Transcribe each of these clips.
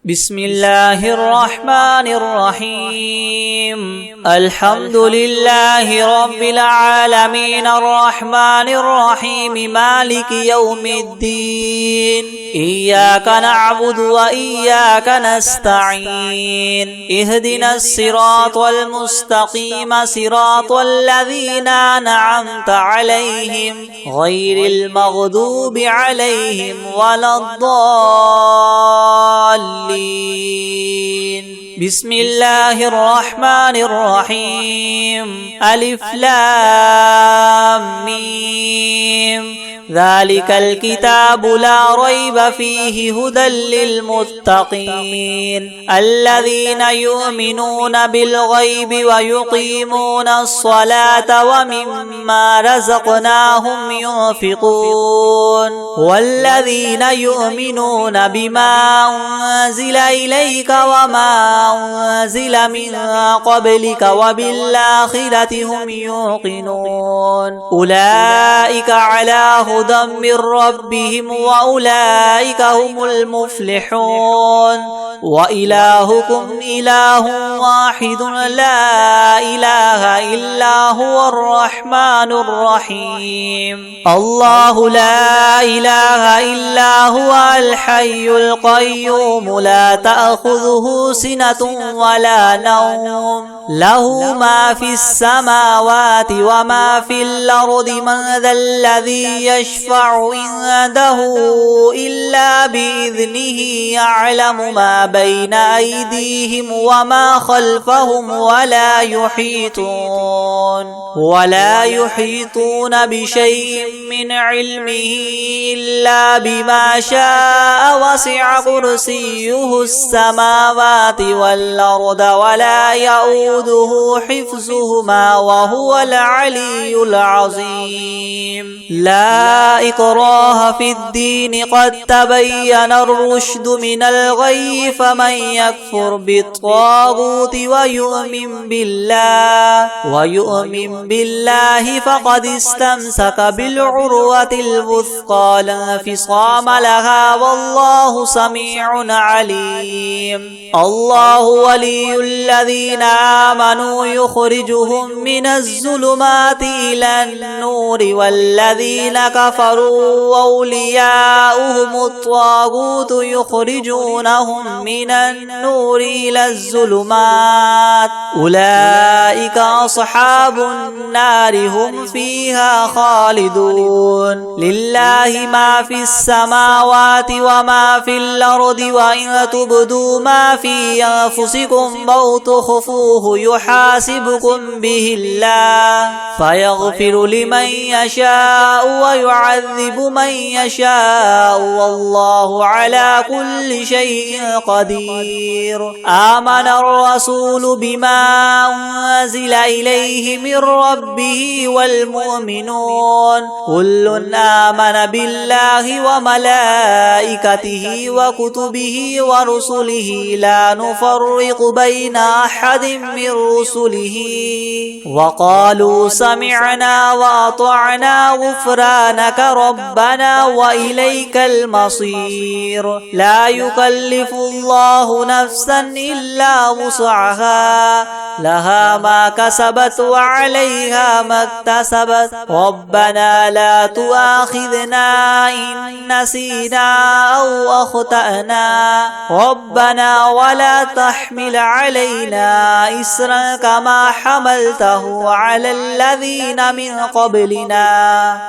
بسم الله الرحمن الرحيم الحمد لله رب العالمين الرحمن الرحيم مالك يوم الدين إياك نعبد وإياك نستعين اهدنا الصراط المستقيم صراط الذين أنعمت عليهم غير المغضوب عليهم ولا الضالين. بسم الله الرحمن الرحيم ألف لام ميم ذلك الكتاب لا ريب فيه هدى للمتقين الذين يؤمنون بالغيب ويقيمون الصلاة ومما رزقناهم ينفقون والذين يؤمنون بما أنزل إليك وما أنزل من قبلك وبالآخرة هم يوقنون أولئك على هدى من ربهم وأولئك هم المفلحون وإلهكم إله واحد لا إله إلا هو الرحمن الرحيم الله لا إله إلا هو الحي القيوم لا تأخذه سنة ولا نوم له ما في السماوات وما في الأرض من ذا الذي يشفع عنده إلا بإذنه يعلم ما بين أيديهم وما خلفهم ولا يحيطون بشيء من علمه إلا بما شاء وسع كرسيه السماوات والأرض ولا يؤوده حفظهما وهو العلي العظيم لا إكراه في الدين قد تبين الرشد من الغي فمن يكفر بالطاغوت ويؤمن بالله فقد استمسك بالعروة الوثقى لا انفصام لها والله سميع عليم الله ولي الذين آمنوا يخرجهم من الظلمات إلى النور والذين كفروا أولياؤهم الطاغوت يخرجونهم من النور إلى الظلمات أولئك أصحاب النار هم فيها خالدون لله ما في السماوات وما في الأرض وإن تبدوا ما في أنفسكم أو تخفوه يحاسبكم به الله فيغفر لمن يشاء ويعذب من يشاء والله على كل شيء قدير آمن الرسول بما أنزل إليه من ربه والمؤمنون كل آمن بالله وملائكته وكتبه ورسله لا نفرق بين أحد من رسله وقالوا سمعنا وأطعنا غفرانك ربنا وإليك المصير لا يكلف الله نفسا إلا وسعها لها ما كسبت وعليها ما اكتسبت ربنا لا تؤاخذنا إن نسينا أو أخطأنا ربنا ولا تحمل علينا إسرا كما حملته على الذين من قبلنا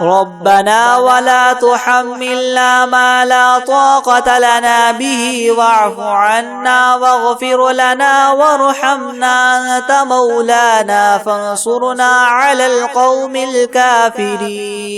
ربنا ولا تحملنا ما لا طاقة لنا به واعف عنا واغفر لنا وارحمنا أنت مولانا فانصرنا على القوم الكافرين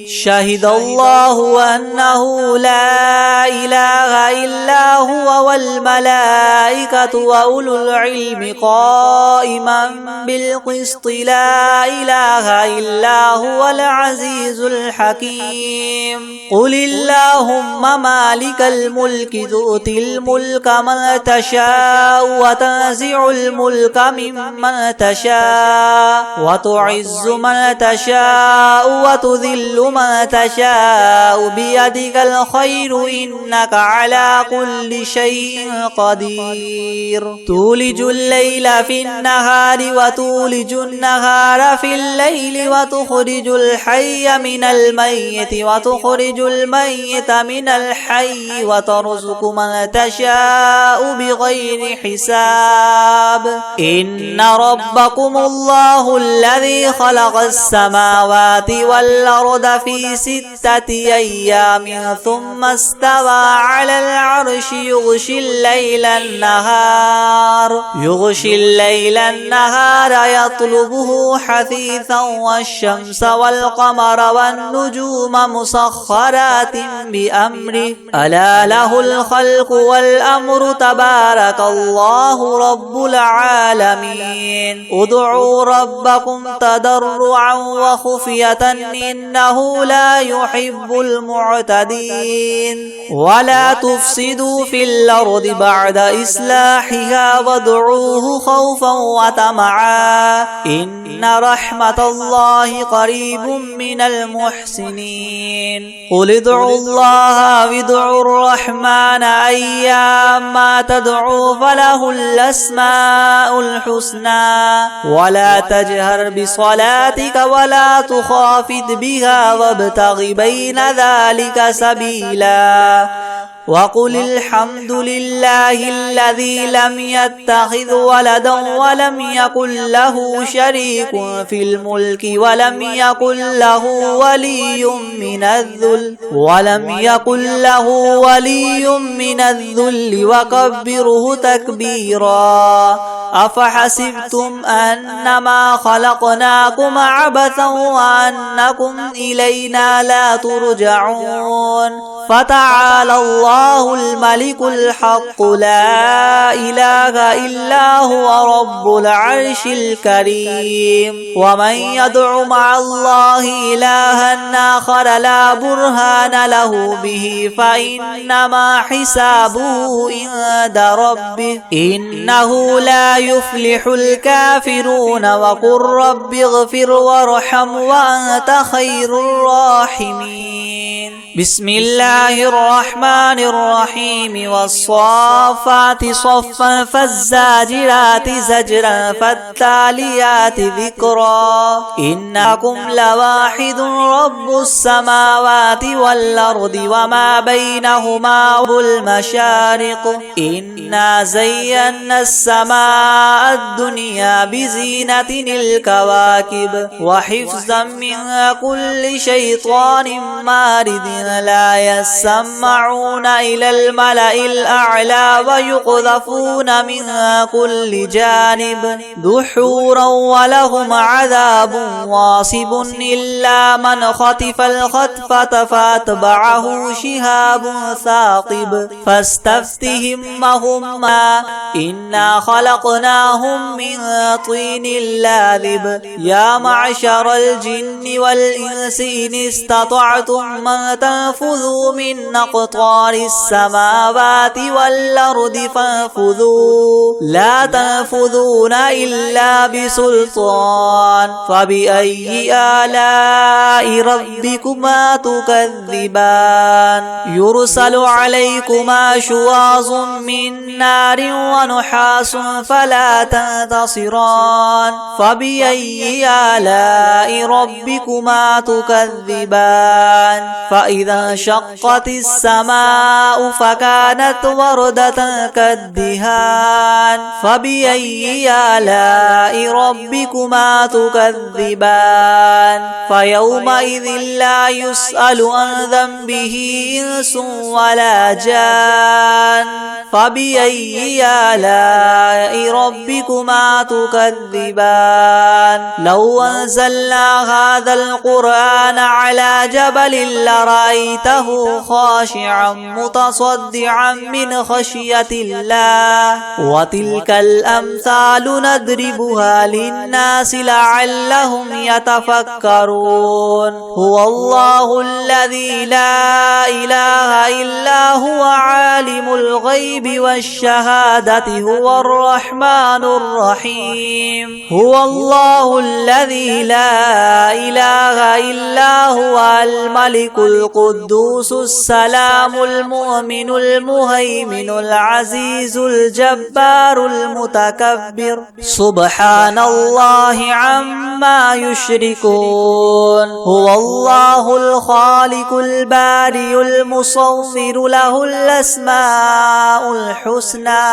شهد الله أنه لا إله إلا هو والملائكة وأولو العلم قائما بالقسط لا إله إلا هو العزيز الحكيم قل اللهم مالك الملك تؤتي الملك من تشاء وتنزع الملك ممن تشاء وتعز من تشاء وتذل من تشاء بيدك الخير إنك على كل شيء قدير تولج الليل في النهار وتولج النهار في الليل وتخرج الحي من الميت وتخرج الميت من الحي وترزق من تشاء بغير حساب إن ربكم الله الذي خلق السماوات والأرض في 6 أيام ثم استوى على العرش يغشي الليل النهار يطلبه حثيثا والشمس والقمر والنجوم مسخرات بأمره ألا له الخلق والأمر تبارك الله رب العالمين ادعوا ربكم تضرعا وخفية إنه لا يحب المعتدين ولا تفسدوا في الأرض بعد إصلاحها وادعوه خوفا وطمعا إن رحمة الله قريب من المحسنين قل ادعوا الله وادعوا الرحمن أيما تدعوا فله الأسماء الحسنى ولا تجهر بصلاتك ولا تخافت بها وابتغ بين ذلك سبيلا وقل الحمد لله الذي لم يتخذ ولدا ولم يكن له شريك في الملك ولم يكن له ولي من الذل وكبره تكبيرا أفحسبتم أنما خلقناكم عبثا وأنكم إلينا لا ترجعون فتعالى الله الملك الحق لا إله إلا هو رب العرش الكريم ومن يدع مع الله إلها آخر لا برهان له به فإنما حسابه عند ربه إنه لا يفلح الكافرون وقل رب اغفر وارحم وأنت خير الراحمين بسم الله الرحمن الرحيم والصافات صفا فالزاجرات زجرا فالتاليات ذكرا إنكم لواحد رب السماوات والأرض وما بينهما والمشارق إنا زينا السماء الدنيا بزينة الكواكب وحفظا من كل شيطان مارد لا يسمعون إلى الملأ الأعلى ويقذفون من كل جانب دحورا ولهم عذاب واصب إلا من خطف الخطفة فاتبعه شهاب ثاقب فاستفتهم وهما إنا خلقناهم من طين لاذب يا معشر الجن والإنس إن استطعتم من تنفذوا من أقطار السماوات والأرض فانفذوا لا تنفذون إلا بسلطان فبأي آلاء ربكما تكذبان يرسل عليكما شواظ من نار ونحاس فلا تنتصران فبأي آلاء ربكما تكذبان فإذا انشقت السماء فكانت وردة كالدهان فبأي آلاء ربكما تكذبان فيومئذ لا يسأل عن ذنبه إنس ولا جان فبأي آلاء ربكما تكذبان لو أنزلنا هذا القرآن على جبل لرأيته رأيته خاشعا متصدعا من خشية الله. وتلك الأمثال نضربها للناس لعلهم يتفكرون. هو الله الذي لا إله إلا هو عالم الغيب والشهادة هو الرحمن الرحيم. هو الله الذي لا إله إلا هو الملك القدوس السلام المؤمن المهيمن العزيز الجبار المتكبر سبحان الله عما يشركون. هو الله الخالق البارئ المصور له الأسماء الحسنى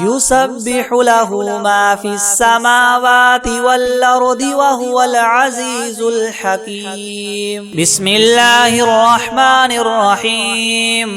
يسبح له ما في السماوات والأرض وهو العزيز الحكيم. بسم الله الرحمن الرحيم.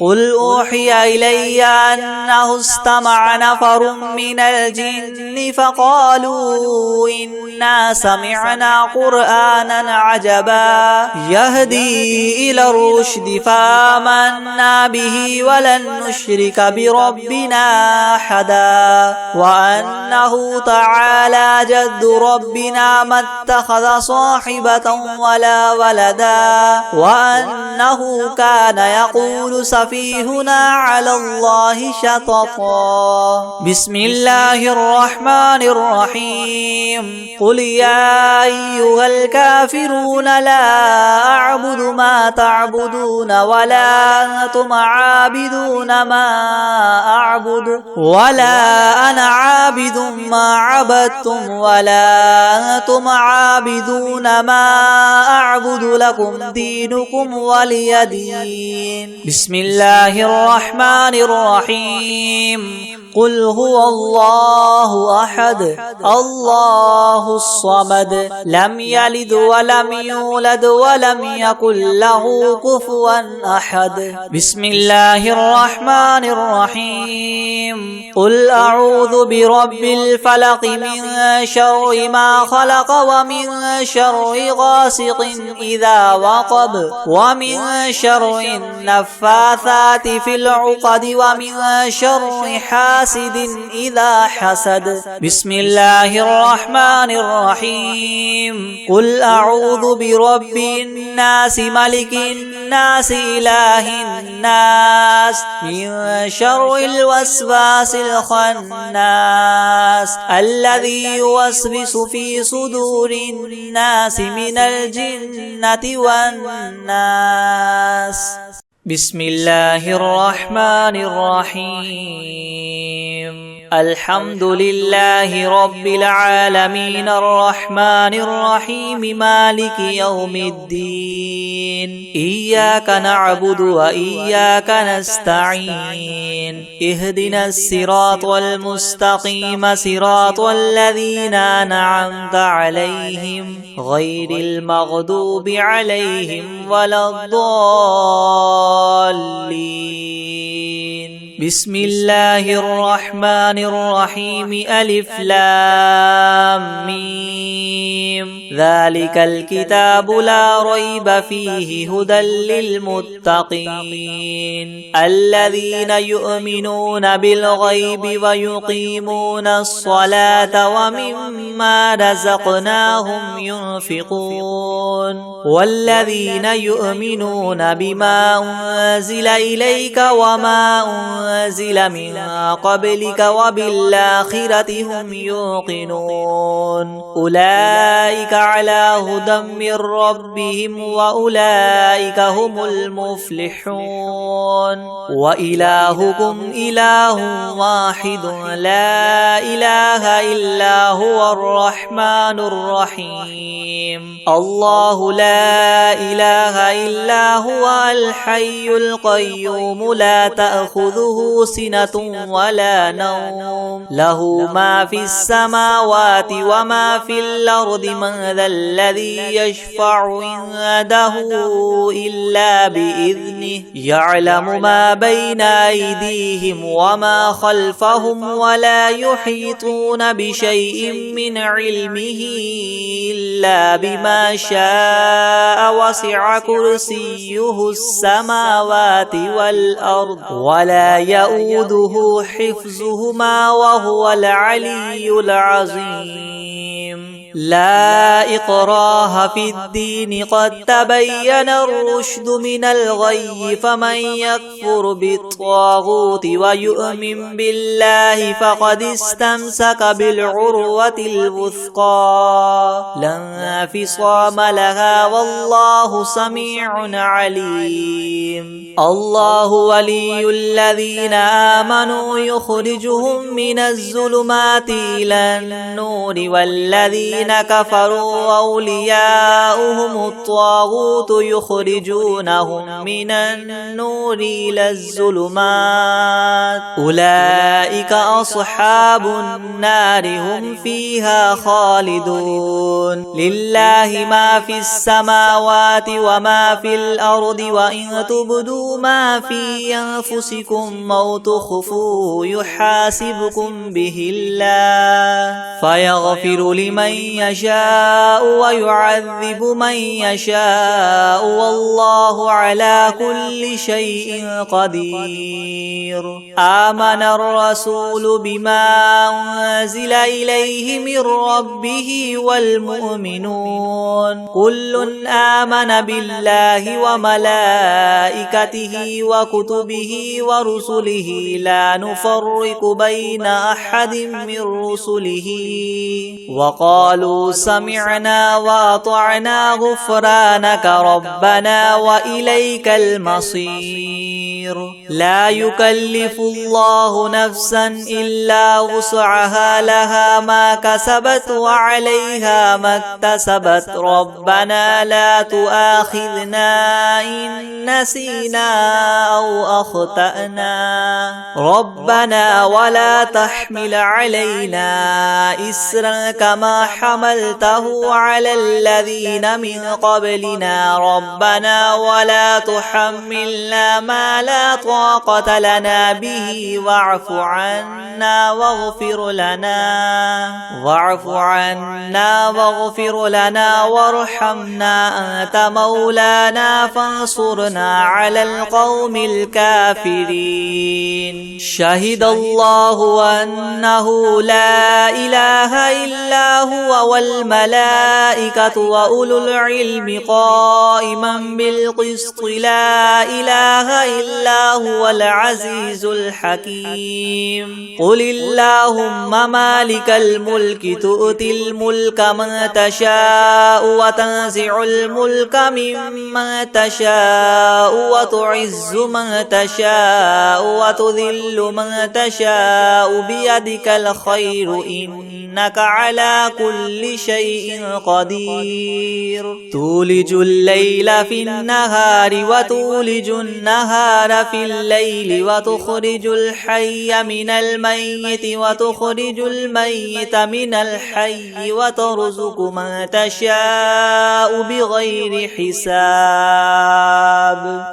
قل أوحي إلي أنه استمع نفر من الجن فقالوا إنا سمعنا قرآنا عجبا يهدي إلى الرشد فآمنا به ولن نشرك بربنا أحدا وأنه تعالى جد ربنا ما اتخذ صاحبة ولا ولدا وأنه كان يقول سفيهنا على الله شططا. بسم الله الرحمن الرحيم. قل يا أيها الكافرون لا أعبد ما تعبدون ولا أنتم عابدون ما أعبد ولا أنا عابد ما عبدتم ولا أنتم عابدون ما أعبد لكم دينكم ولي دين. بسم الله الرحمن الرحيم. قل هو الله أحد الله الصمد لم يلد ولم يولد ولم يكن له كفوا أحد. بسم الله الرحمن الرحيم. قل أعوذ برب الفلق من شر ما خلق ومن شر غاسق إذا وقب ومن شر النفاثات في العقد ومن شر حاسد إذا حسد. بسم الله الرحمن الرحيم. قل أعوذ برب الناس ملك الناس إله الناس من شر الوسواس الخناس الذي يوسوس في صدور الناس من الجنة والناس. بسم الله الرحمن الرحيم. الحمد لله رب العالمين الرحمن الرحيم مالك يوم الدين. إياك نعبد وإياك نستعين. اهدنا الصراط المستقيم صراط الذين أنعمت عليهم غير المغضوب عليهم ولا الضالين. بسم الله الرحمن الرحيم. ألف لام ميم. ذلك الكتاب لا ريب فيه هدى للمتقين الذين يؤمنون بالغيب ويقيمون الصلاة ومما رزقناهم ينفقون والذين يؤمنون بما أنزل إليك وما أنزل من قبلك وبالآخرة هم يوقنون أولئك على هدى من ربهم وأولئك هم المفلحون. وإلهكم إله واحد لا إله إلا هو الرحمن الرحيم. الله لا إله إلا هو الحي القيوم لا تأخذه تأخذه سنة ولا نوم له ما في السماوات وما في الأرض من ذا الذي يشفع عنده إلا بإذنه يعلم ما بين أيديهم وما خلفهم ولا يحيطون بشيء من علمه إلا بما شاء وسع كرسيه السماوات والأرض ولا يؤوده حفظهما وهو العلي العظيم لا إكراه في الدين قد تبين الرشد من الغي فمن يكفر بالطاغوت ويؤمن بالله فقد استمسك بالعروة الوثقى لا انفصام لها والله سميع عليم الله ولي الذين آمنوا يخرجهم من الظلمات إلى النور والذين كفروا أولياؤهم الطاغوت يخرجونهم من النور إلى الظلمات أولئك أصحاب النار هم فيها خالدون لله ما في السماوات وما في الأرض وإن تبدوا ما في أنفسكم أو تخفوه يحاسبكم به الله فيغفر لمن يشاء ويعذب من يشاء والله على كل شيء قدير آمن الرسول بما أنزل إليه من ربه والمؤمنون كل آمن بالله وملائكته وكتبه ورسله لا نفرق بين أحد من رسله وقالوا سمعنا وأطعنا غفرانك ربنا وإليك المصير لا يكلف الله نفسا إلا وسعها لها ما كسبت وعليها ما اكتسبت ربنا لا تؤاخذنا إن نسينا أو أخطأنا ربنا ولا تحمل علينا إسرا كما حملته على الذين من قبلنا ربنا ولا تحملنا ما لا طاقة لنا به واعف عنا واغفر لنا وارحمنا أنت مولانا فانصرنا على القوم الكافرين شهد الله أنه لا إله إلا هو والملائكة وأولو العلم قائما بالقسط لا إله إلا هو العزيز الحكيم قل اللهم مالك الملك تؤتي الملك من تشاء وتنزع الملك ممن تشاء وتعز من تشاء وتذل من تشاء بيدك الخير إنك على كل شيء قدير تولج الليل في النهار وتولج النهار في الليل وتخرج الحي من الميت وتخرج الميت من الحي وترزق من تشاء بغير حساب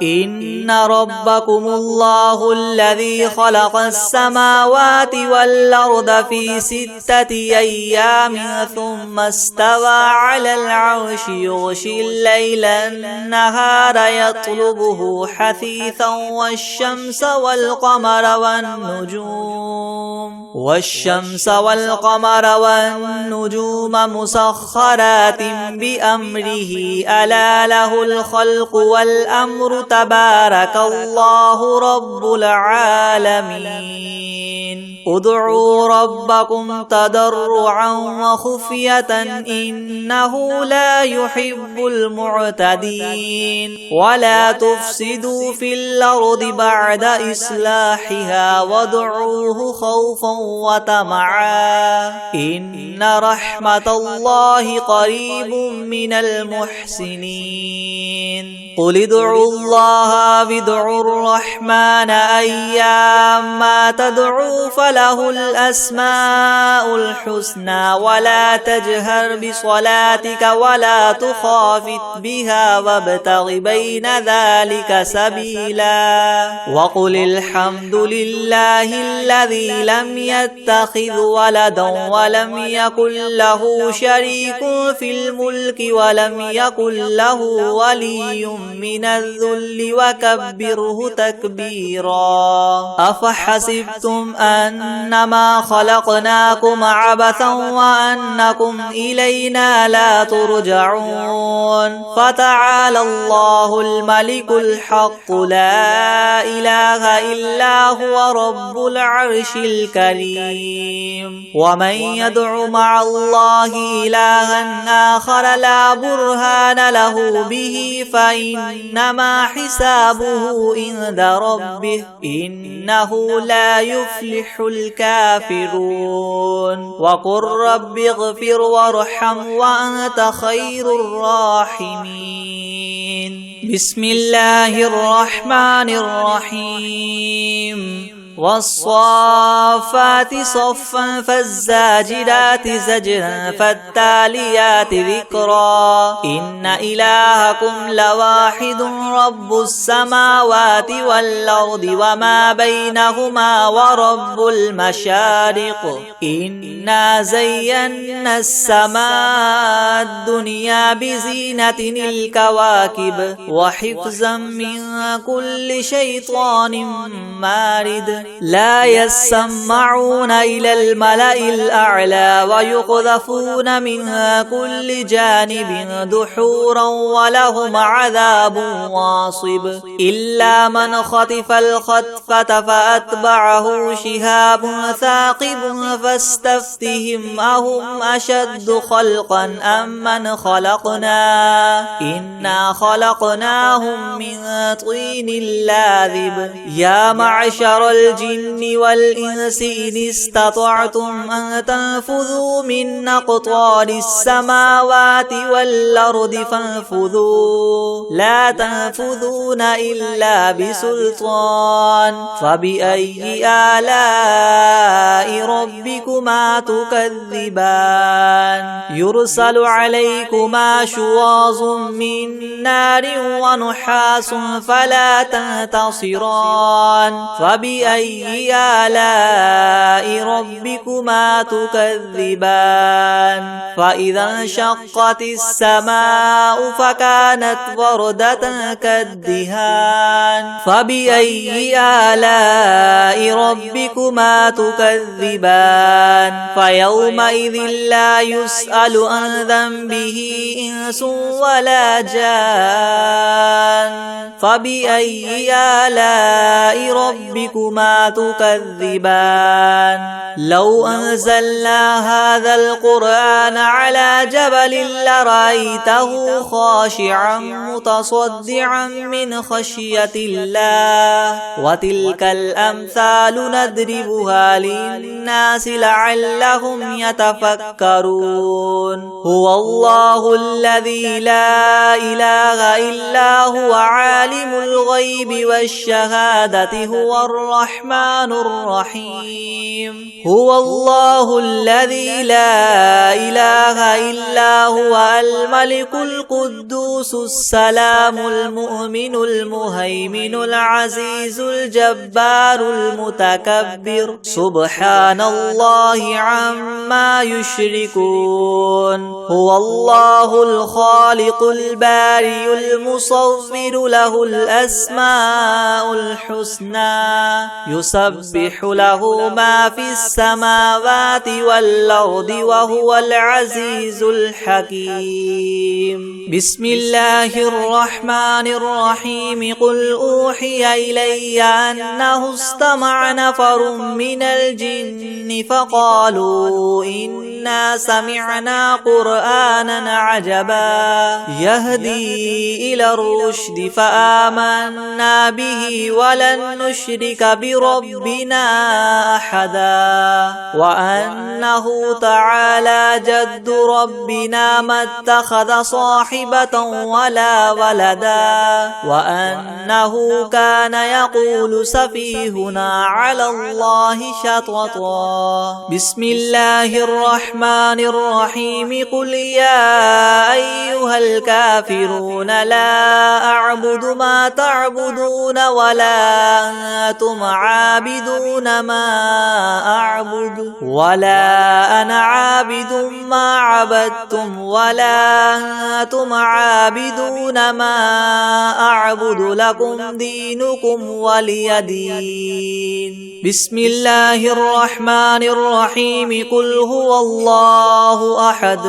إن ربكم الله الذي خلق السماوات والأرض في 6 أيام ثم استوى على العرش يغشي الليل النهار يطلبه حثيثا والشمس والقمر والنجوم مسخرات بأمره ألا له الخلق والأمر تبارك الله رب العالمين ادعوا ربكم تضرعا تضرعا وخفية إنه لا يحب المعتدين ولا تفسدوا في الأرض بعد إصلاحها وادعوه خوفا وطمعا إن رحمة الله قريب من المحسنين قل ادعوا الله وادعوا الرحمن أيما تدعوا فله الأسماء الحسنى ولا تجهر بصلاتك ولا تخافت بها وابتغ بين ذلك سبيلا وقل الحمد لله الذي لم يتخذ ولدا ولم يكن له شريك في الملك ولم يكن له ولي من الذل وكبره تكبيرا أفحسبتم أنما خلقناكم عبثا وأنكم إلينا لا ترجعون فتعالى الله الملك الحق لا إله إلا هو رب العرش الكريم ومن يدع مع الله إلها آخر لا برهان له به فإنما حسابه عند ربه إنه لا يفلح الكافرون وقل رب اغفر وارحم وأنت خير الراحمين بسم الله الرحمن الرحيم والصافات صفا فالزاجرات زجرا فالتاليات ذكرا إن إلهكم لواحد رب السماوات والأرض وما بينهما ورب المشارق إنا زينا السماء الدنيا بزينة الكواكب وحفظا من كل شيطان مارد لا يسمعون إلى الملأ الأعلى ويقذفون من كل جانب دحورا ولهم عذاب واصب إلا من خطف الخطفة فأتبعه شهاب ثاقب فاستفتهم أهم أشد خلقا أم من خلقنا إنا خلقناهم من طين لاذب يا معشر الجن والإنس إن استطعتم أن تنفذوا من أقطار السماوات والأرض فانفذوا لا تنفذون إلا بسلطان فبأي آلاء ربكما تكذبان يرسل عليكما شواظ من نار ونحاس فلا تنتصران فبأي آلاء ربكما تكذبان فإذا انشقت السماء فكانت وردة كالدهان فبأي آلاء ربكما تكذبان فيومئذ لا يسأل عن ذنبه إنس ولا جان فبأي آلاء ربكما تكذبان لو أنزلنا هذا القرآن على جبل لرأيته خاشعا متصدعا من خشية الله وتلك الأمثال نضربها للناس لعلهم يتفكرون هو الله الذي لا إله إلا هو عالم الغيب والشهادة هو الرحمن الرحيم هو الله الذي لا إله إلا هو الملك القدوس السلام المؤمن المهيمن العزيز الجبار المتكبر سبحان الله عما يشركون هو الله الخالق البارئ المصور له الأسماء الحسنى يسبح له ما في السماوات والأرض وهو العزيز الحكيم بسم الله الرحمن الرحيم قل أوحي إلي أنه استمع نفر من الجن فقالوا إنا إنا سمعنا قرآنا عجبا يهدي إلى الرشد فآمنا به ولن نشرك بربنا أحدا وأنه تعالى جد ربنا ما اتخذ صاحبة ولا ولدا وأنه كان يقول سفيهنا على الله شططا بسم الله الرحمن الرحيم قل يا أيها الكافرون لا أعبد ما تعبدون ولا أنتم عابدون ما أعبد ولا أنا عابد ما عبدتم ولا أنتم عابدون ما أعبد لكم دينكم ولي دين بسم الله الرحمن الرحيم قل هو الله أحد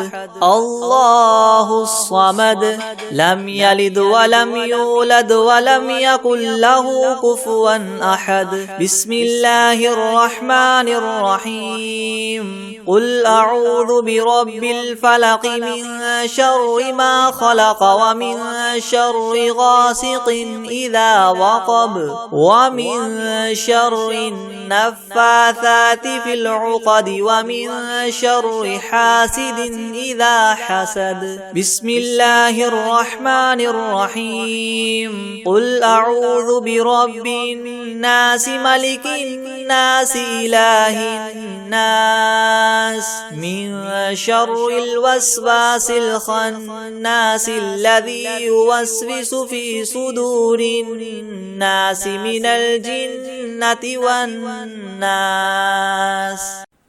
الله الصمد لم يلد ولم يولد ولم يكن له كفوا أحد بسم الله الرحمن الرحيم قل أعوذ برب الفلق من شر ما خلق ومن شر غاسق إذا وقب ومن شر النفاثات في العقد ومن شر حاسد إذا حسد بسم الله الرحمن الرحيم قل أعوذ برب الناس ملك الناس إله الناس من شر الوسواس الخناس الذي يوسوس في صدور الناس من الجنة والناس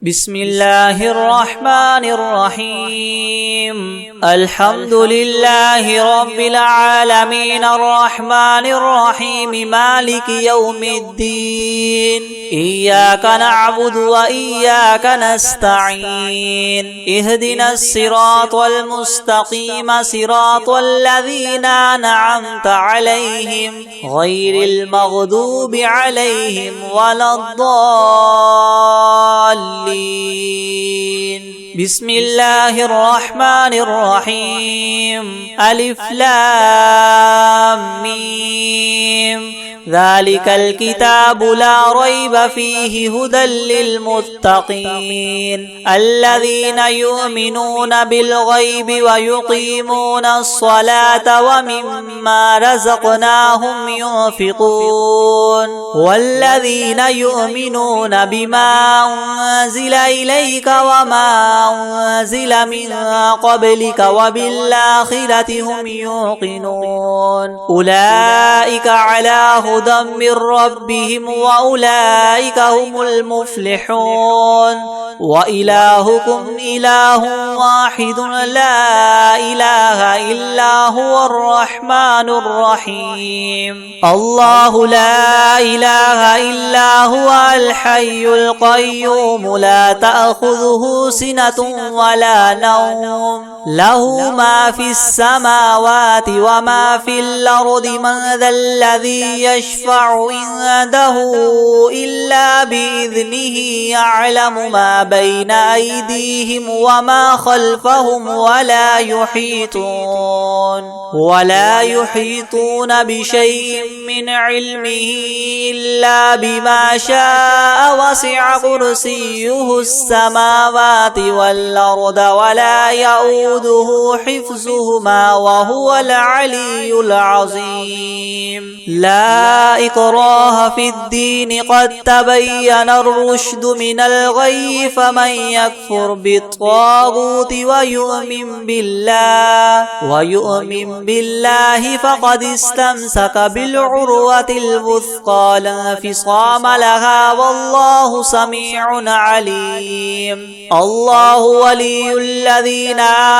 بسم الله الرحمن الرحيم الحمد لله رب العالمين الرحمن الرحيم مالك يوم الدين إياك نعبد وإياك نستعين اهدنا الصراط المستقيم صراط الذين أنعمت عليهم غير المغضوب عليهم ولا الضالين بسم الله الرحمن الرحيم ألف لام ميم ذلك الكتاب لا ريب فيه هدى للمتقين الذين يؤمنون بالغيب ويقيمون الصلاة ومما رزقناهم ينفقون والذين يؤمنون بما أنزل إليك وما أنزل من قبلك وبالآخرة هم يوقنون أولئك على هدى من ربهم وأولئك هم المفلحون وإلهكم إله واحد لا إله إلا هو الرحمن الرحيم الله لا إله إلا هو الحي القيوم لا تأخذه سنة ولا نوم له ما في السماوات وما في الأرض من ذا الذي يشفع عنده إلا بإذنه يعلم ما بين أيديهم وما خلفهم ولا يحيطون بشيء من علمه إلا بما شاء وسع كرسيه السماوات والأرض ولا يؤوده حفظهما وهو العلي العظيم لا إكراه في الدين قد تبين الرشد من الغي فمن يكفر بالطاغوت ويؤمن بالله فقد استمسك بالعروة الوثقى لا انفصام لها والله سميع عليم الله ولي الذين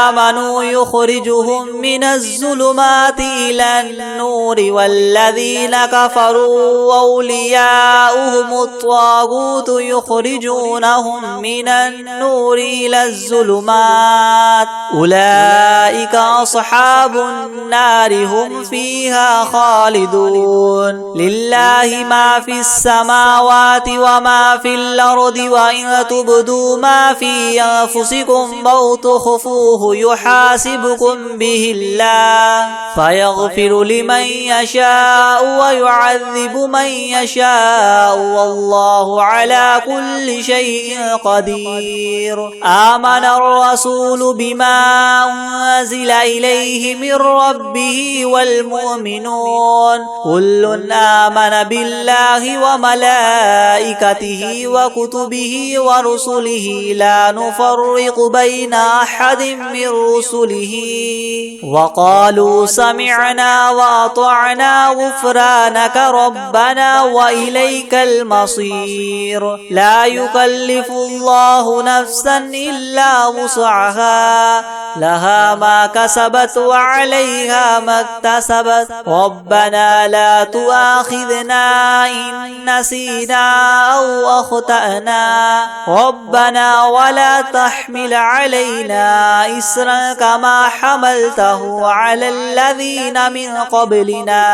آمنوا يخرجهم من الظلمات إلى النور والذين كفروا كفروا أولياؤهم الطاغوت يخرجونهم من النور إلى الظلمات أولئك أصحاب النار هم فيها خالدون لله ما في السماوات وما في الأرض وإن تبدوا ما في أنفسكم أو تخفوه يحاسبكم به الله فيغفر لمن يشاء ويعذب من يشاء والله على كل شيء قدير آمن الرسول بما أنزل إليه من ربه والمؤمنون كل آمن بالله وملائكته وكتبه ورسله لا نفرق بين أحد من رسله وقالوا سمعنا وأطعنا غفرانك ربنا وإليك المصير لا يكلف الله نفسا إلا وسعها لها ما كسبت وعليها ما اكتسبت ربنا لا تؤاخذنا إن نسينا أو أخطأنا ربنا ولا تحمل علينا إسرا كما حملته على الذين من قبلنا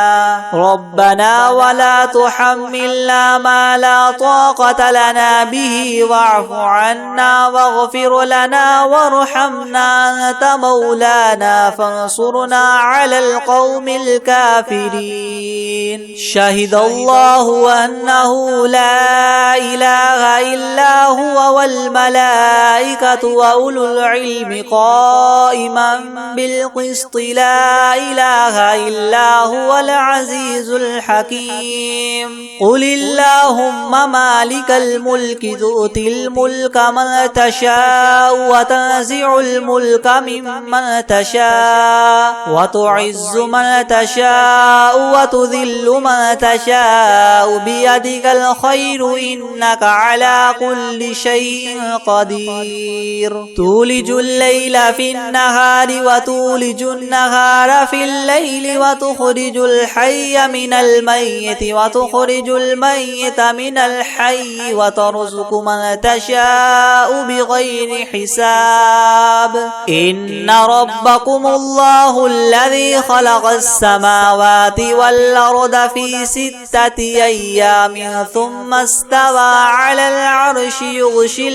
ربنا ولا تحملنا ما لا طاقة لنا به واعف عنا واغفر لنا وارحمنا أنت مولانا فانصرنا على القوم الكافرين شهد الله أنه لا إله إلا هو والملائكة وأولو العلم قائما بالقسط لا إله إلا هو العزيز الحكيم قل اللهم مالك الملك تؤتي الملك من تشاء وتنزع الملك ممن تشاء وتعز من تشاء وتذل من تشاء بيدك الخير إنك على كل شيء قدير تولج الليل في النهار وتولج النهار في الليل وتخرج الحي من الميت وتخرج الميت من الحي وترزق من تشاء بغير حساب إن ربكم الله الذي خلق السماوات والأرض في 6 أيام ثم استوى على العرش يغشي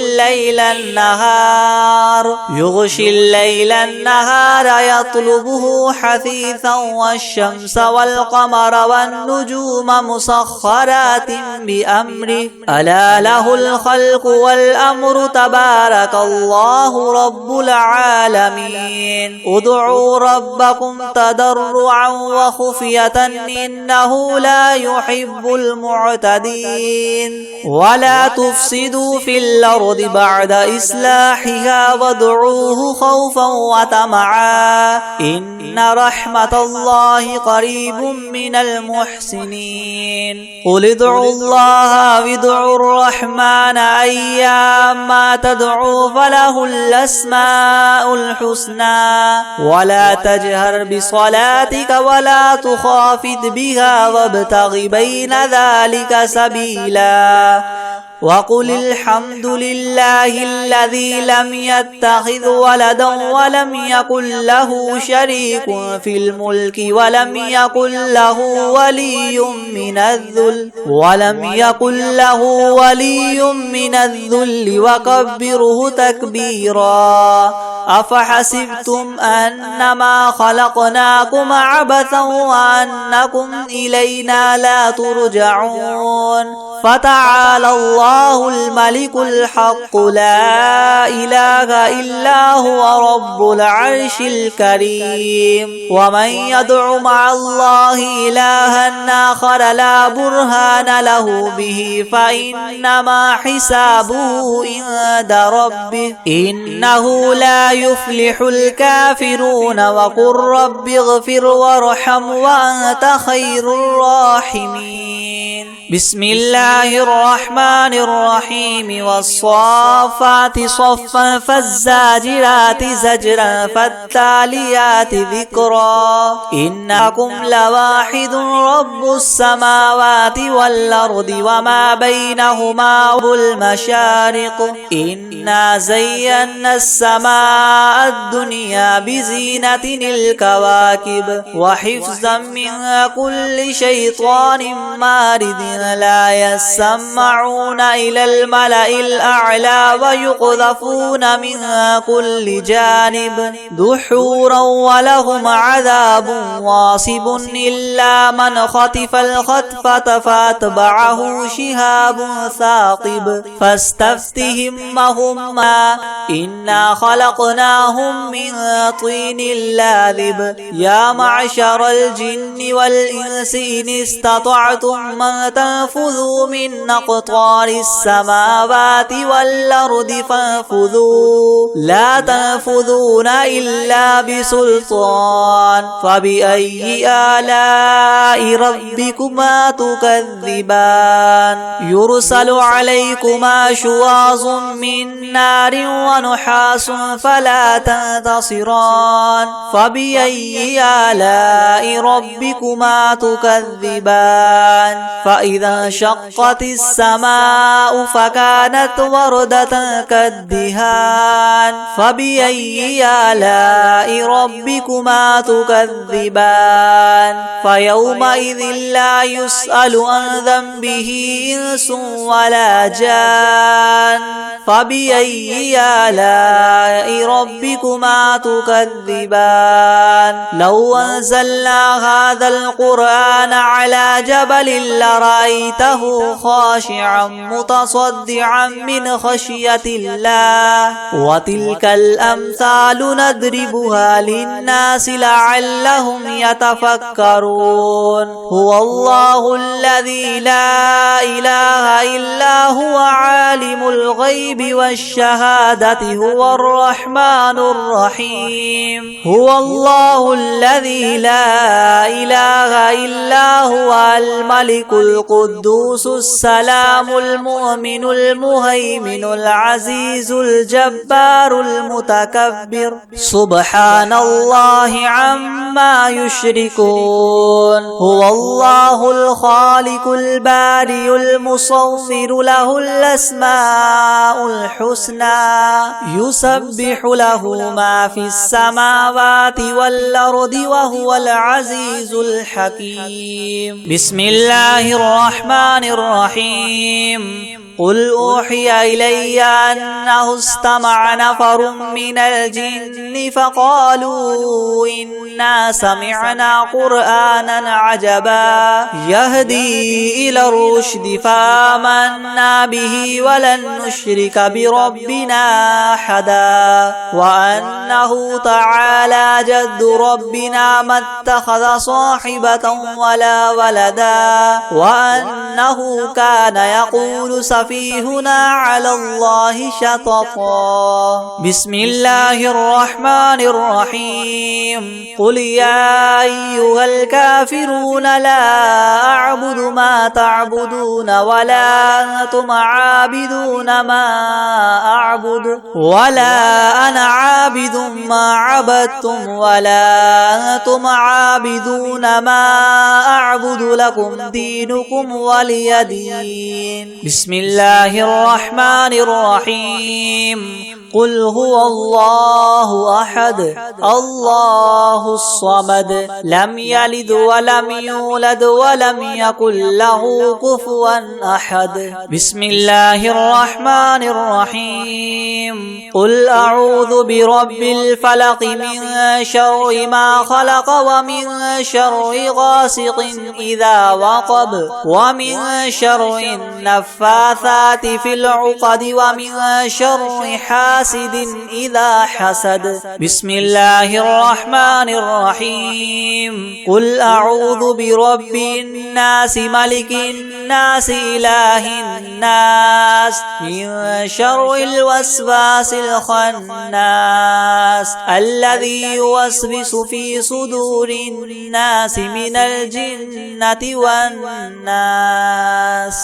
الليل النهار يطلبه حثيثا والشمس والقمر والنجوم مسخرات بأمره ألا له الخلق والأمر تبارك الله رب العالمين ادعوا ربكم تضرعا وخفية إنه لا يحب المعتدين ولا تفسدوا في الأرض بعد إصلاحها وادعوه خوفا وطمعا إن رحمة الله قريب من المحسنين قل ادعوا الله وادعوا الرحمن أيما تدعوا فله الأسماء الحسنى ولا تجهر بصلاتك ولا تخافت بها وابتغ بين ذلك سبيلا وقل الحمد لله الذي لم يتخذ ولدا ولم يكن له شريك في الملك ولم يكن له ولي من الذل وكبره تكبيرا أفحسبتم أنما خلقناكم عبثا وأنكم إلينا لا ترجعون فتعالى الله الملك الحق لا إله إلا هو رب العرش الكريم ومن يدع مع الله إلها آخر لا برهان له به فإنما حسابه عند ربه إنه لا يفلح الكافرون وقل رب اغفر وارحم وأنت خير الراحمين بسم الله الله الرحمن الرحيم والصافات صفا فالزاجرات زجرا فالتاليات ذكرا إنكم لواحد رب السماوات والأرض وما بينهما المشارق إنا زينا السماء الدنيا بزينة الكواكب وحفظا من كل شيطان مارد لا يسمعون إلى الملأ الأعلى ويقذفون من كل جانب دحورا ولهم عذاب واصب إلا من خطف الخطفة فاتبعه شهاب ثاقب فاستفتهم وهما إنا خلقناهم من طين لاذب يا معشر الجن والإنس إن استطعتم أن تنفذوا من أقطار السماوات والأرض فانفذوا لا تنفذون إلا بسلطان فبأي آلاء ربكما تكذبان يرسل عليكما شواظ من نار ونحاس فلا تنتصران فبأي آلاء ربكما تكذبان فإذا انشقت السماء فكانت وردة كالدهان فبأي آلاء ربكما تكذبان فيومئذ لا يسأل عن ذنبه إنس ولا جان فبأي آلاء ربكما تكذبان لو أنزلنا هذا القرآن على جبل لرأيته خاشعا متصدعا من خشية الله وتلك الأمثال نضربها للناس لعلهم يتفكرون هو الله الذي لا إله إلا هو عالم الغيب والشهادة هو الرحمن الرحيم هو الله الذي لا إله إلا هو الملك القدوس السلام المؤمن المهيمن العزيز الجبار المتكبر سبحان الله عما يشركون هو الله الخالق البارئ المصور له الأسماء الحسنى يسبح له ما في السماوات والأرض وهو العزيز الحكيم بسم الله الرحمن الرحيم قل أوحي إلي أنه استمع نفر من الجن فقالوا إنا سمعنا قرآنا عجبا يهدي إلى الرشد فآمنا به ولن نشرك بربنا أحدا وأنه تعالى جد ربنا ما اتخذ صاحبة ولا ولدا وأنه كان يقول سفيهنا على الله شططا بسم الله الرحمن الرحيم قل يا أيها الكافرون لا أعبد ما تعبدون ولا أنتم عابدون ما أعبد ولا أنا عابد ما عبدتم ولا أنتم عابدون ما أعبد لكم دينكم ولي دين بسم الله الرحمن الرحيم قل هو الله أحد الله الصمد لم يلد ولم يولد ولم يكن له كفوا أحد بسم الله الرحمن الرحيم قل أعوذ برب الفلق من شر ما خلق ومن شر غاسق إذا وقب ومن شر النفاثات في العقد ومن شر حاسد إذا حسد بسم الله الرحمن الرحيم قل أعوذ برب الناس ملك الناس إله الناس من شر الوسواس الخناس الذي يوسوس في صدور الناس من الجنة والناس